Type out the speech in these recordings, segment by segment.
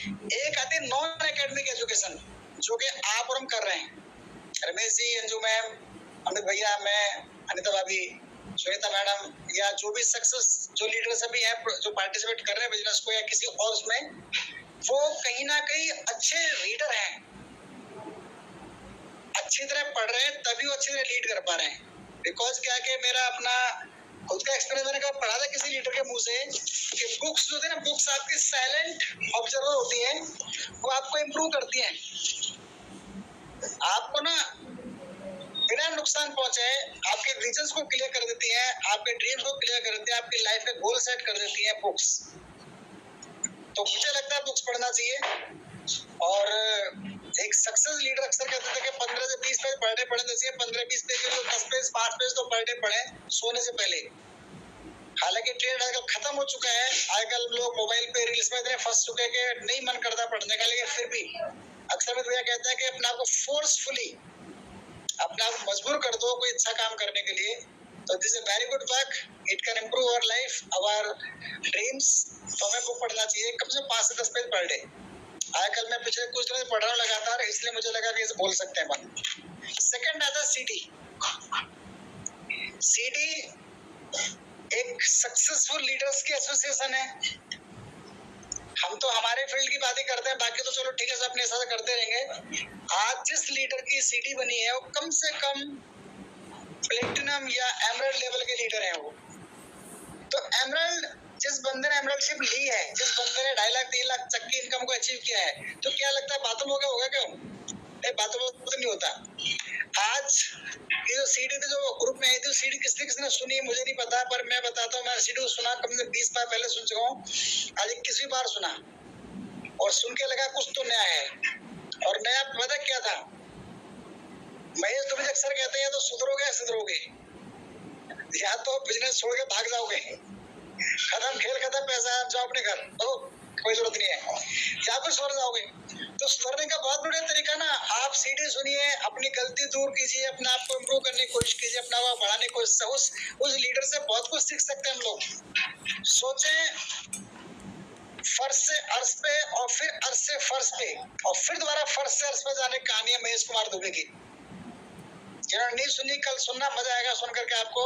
एक आती है नॉन एकेडमिक एजुकेशन, जो कि आप और हम कर रहे हैं। रमेश जी, अंजू मैम, अमित भैया, मैं, अनिता भाभी, श्वेता मैडम, या जो भी सक्सेस जो लीडर्स अभी हैं जो पार्टिसिपेट कर रहे हैं बिजनेस को या किसी और उसमें, वो कहीं ना कहीं अच्छे लीडर हैं, अच्छी तरह पढ़ रहे हैं, तभी वो अच्छी तरह लीड कर पा रहे हैं। बिकॉज क्या कि मेरा अपना खुद का एक्सपीरियंस मैंने कहा पढ़ा था किसी लीडर के मुंह से कि बुक्स जो होती है ना, बुक्स आपकी साइलेंट ऑब्जर्वर होती हैं, वो आपको इम्प्रूव करती हैं। आपको ना बिना नुकसान पहुंचे आपके विजन्स को क्लियर कर देती है, आपके ड्रीम्स को क्लियर कर देती है, आपकी लाइफ में गोल सेट कर देती है बुक्स। तो मुझे लगता है बुक्स पढ़ना चाहिए। और एक सक्सेस लीडर अक्सर कहते थे कि 15 से 20 पेज पर डे पढ़ने चाहिए, 15-20 पेज 10 पेज 5 पेज तो पर डे पढ़े सोने से पहले। हालांकि ट्रेंड आजकल खत्म हो चुका है, आजकल लोग मोबाइल पे रील्स में इतने फंस चुके हैं कि नहीं मन करता पढ़ने का, लेकिन फिर भी अक्सर मैं भैया कहता है कि अपने आप को फोर्सफुली अपने आप को मजबूर कर दो कोई अच्छा काम करने के लिए। तो this is very good work, it can improve our life, our dreams. तो हमें बुक पढ़ना चाहिए कम से कम 5 से 10 पेज पर डे। आजकल मैं पिछले कुछ दिनों से पढ़ रहा हूँ लगातार, इसलिए मुझे लगा कि इसे बोल सकते हैं बात। सेकंड आता है सीडी। सीडी एक सक्सेसफुल लीडर्स की एसोसिएशन है। हम तो हमारे फील्ड की बातें करते हैं, बाकी तो चलो ठीक है, सब अपने हिसाब से करते रहेंगे। आज जिस लीडर की सीडी बनी है वो कम से कम प्लेटिनम या एमरल्ड लेवल के लीडर हैं वो। तो एमरल्ड, जिस बंदे ने एमरल्डशिप ली है, जिस बंदे ने 2.5 लाख 3 लाख तक की इनकम को अचीव किया है, तो क्या लगता है बातों में होगा क्यों? नहीं, बातों में तो नहीं होता। आज ये जो सीडी थी जो ग्रुप में आई थी, सीडी किसने सुनी है मुझे नहीं पता, पर मैं बताता हूँ, मैंने सीडी को सुना कम से 20 बार पहले सुन चुका हूँ, आज 21वीं बार सुना और सुन के लगा कुछ तो नया है। और नया पता क्या था? महेश तो मुझे अक्सर कहते हैं या तो सुधरोगे या सुधरोगे, या तो बिजनेस छोड़ के भाग जाओगे, खत्म खेल खत्म, पैसा जाओ अपने घर, तो कोई जरूरत नहीं है, या फिर सुधर जाओगे। तो सुधरने का बहुत बढ़िया तरीका ना, आप सीडी सुनिए, अपनी गलती दूर कीजिए, अपने आप को इम्प्रूव करने की कोशिश कीजिए, अपना आप बढ़ाने की कोशिश। उस लीडर से बहुत कुछ सीख सकते हैं हम लोग। सोचें फर्श से अर्श पे और फिर अर्श से फर्श पे और फिर दोबारा फर्श से अर्श पे जाने की कहानी है महेश कुमार दुबे की। जिन्होंने नहीं सुनी, कल सुनना, मजा आएगा सुन करके आपको।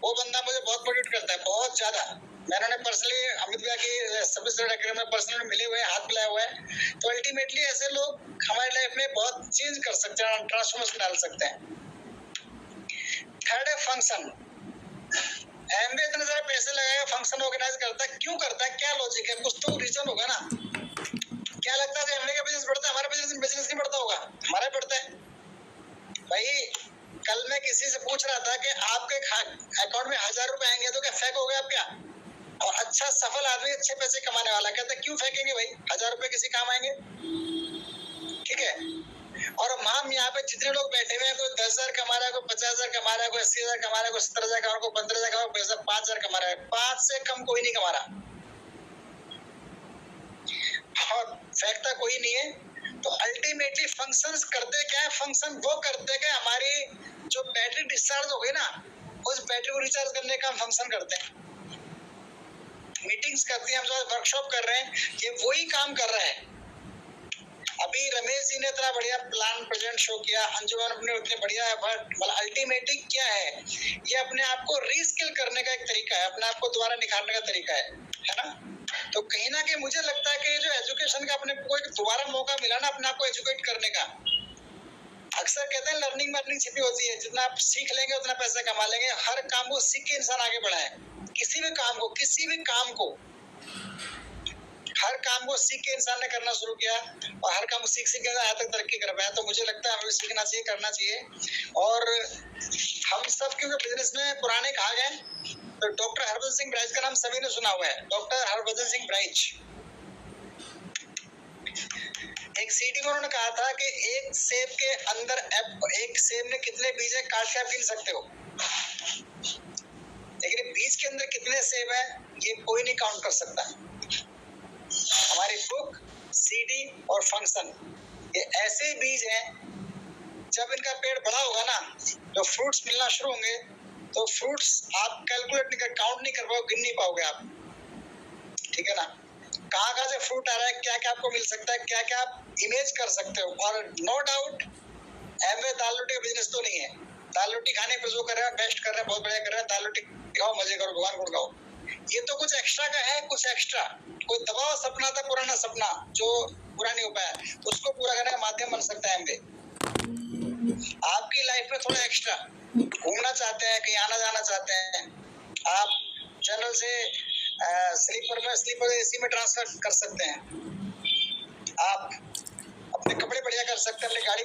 वो बंदा मुझे बहुत मोटिवेट करता है, बहुत ज्यादा। मैंने पर्सनली अमित भैया की सर्विस में पर्सनली मिले हुए, हाथ मिलाया हुआ है। तो अल्टीमेटली ऐसे लोग हमारी लाइफ में बहुत चेंज कर सकते हैं, ट्रांसफॉर्मेशन डाल सकते हैं। थर्ड है फंक्शन। एमबीए इतने सारे पैसे लगाएगा, फंक्शन ऑर्गेनाइज करता है, क्यों करता है, क्या लॉजिक है? कुछ तो रीजन होगा ना। क्या लगता है एमबीए का बिजनेस बढ़ता है, हमारा बिजनेस नहीं बढ़ता होगा? हमारा बढ़ता है भाई। कल मैं किसी से पूछ रहा था कि आपके अकाउंट में 1000 रुपए आएंगे तो क्या फेंक हो गए आप क्या? और अच्छा सफल आदमी, अच्छे पैसे कमाने वाला कहता है क्यों फेंकेंगे भाई, 1000 रुपए किसी काम आएंगे, ठीक है। और हम यहाँ पे जितने लोग बैठे हुए हैं, कोई 10,000 कमा रहा है, कोई 50,000 कमा रहा है, कोई 80,000 कमा रहा है, कोई 70,000 कमा रहा है, कोई 15,000 कमा रहा है, 5,000 कमा रहा है, 5 से कम कोई नहीं कमा रहा और फेंकता कोई नहीं है। तो अल्टीमेटली फंक्शंस करते क्या है? फंक्शन वो करते हैं कि हमारी जो बैटरी डिस्चार्ज हो गई ना, उस बैटरी को रिचार्ज करने का हम फंक्शन करते हैं। मीटिंग्स करते हैं, हम जो वर्कशॉप कर रहे हैं, ये वही काम कर रहा है। अभी रमेश जी ने इतना बढ़िया प्लान प्रेजेंट शो किया, अंजुमन ने उतने बढ़िया, बट अल्टीमेटली क्या है? ये अपने आप को रीस्किल करने का एक तरीका है, अपने आप को दोबारा निखारने का तरीका है ना। तो कहीं ना कहीं मुझे लगता है कि जो एजुकेशन का अपने को एक दोबारा मौका मिला ना अपने आप को एजुकेट करने का। अक्सर कहते हैं लर्निंग में अर्निंग छिपी होती है, जितना आप सीख लेंगे उतना पैसा कमा लेंगे। हर काम को सीख के इंसान आगे बढ़ा है, किसी भी काम को, किसी भी काम को, हर काम को सीख के इंसान ने करना शुरू किया और हर काम को सीख के आज तक तरक्की कर पाया। तो मुझे लगता है हमें सीखना चाहिए, करना चाहिए। और हम सब क्योंकि बिजनेस में पुराने कहा गए, तो डॉक्टर हरभजन सिंह ब्राइज का नाम सभी ने सुना हुआ है। डॉक्टर हरभजन सिंह ब्राइज, एक सीडी में उन्होंने कहा था कि एक सेब के अंदर एक सेब में कितने बीज है काट के आप गिन सकते हो, लेकिन बीज के अंदर कितने सेब है ये कोई नहीं काउंट कर सकता। हमारी बुक, सीडी और फंक्शन ये ऐसे बीज हैं, जब इनका पेड़ बड़ा होगा ना, तो फ्रूट्स मिलना शुरू होंगे, तो फ्रूट्स आप कैलकुलेट नहीं कर, काउंट नहीं कर पाओगे, गिन नहीं पाओगे आप, ठीक है ना। कहाँ से फ्रूट आ रहा है, क्या क्या आपको मिल सकता है, क्या क्या आप इमेज कर सकते हो। और नो डाउट एमवे दाल रोटी का बिजनेस तो नहीं है। दाल रोटी खाने पर जो कर रहा है बेस्ट कर रहा है, बहुत बढ़िया कर रहा है। दाल रोटी खाओ, मजे करो, भगवान गुण गाओ। ये तो कुछ एक्स्ट्रा का है, कुछ एक्स्ट्रा कोई दबाव सपना था, पुराना सपना जो पूरा नहीं हो पाया, उसको पूरा करने का माध्यम बन सकता है एमवे। आपकी लाइफ में थोड़ा एक्स्ट्रा घूमना चाहते हैं, कहीं आना जाना चाहते हैं, आप जनरल से स्लीपर एसी में ट्रांसफर कर सकते हैं। आप अपने कपड़े बढ़िया कर सकते हैं, अपनी गाड़ी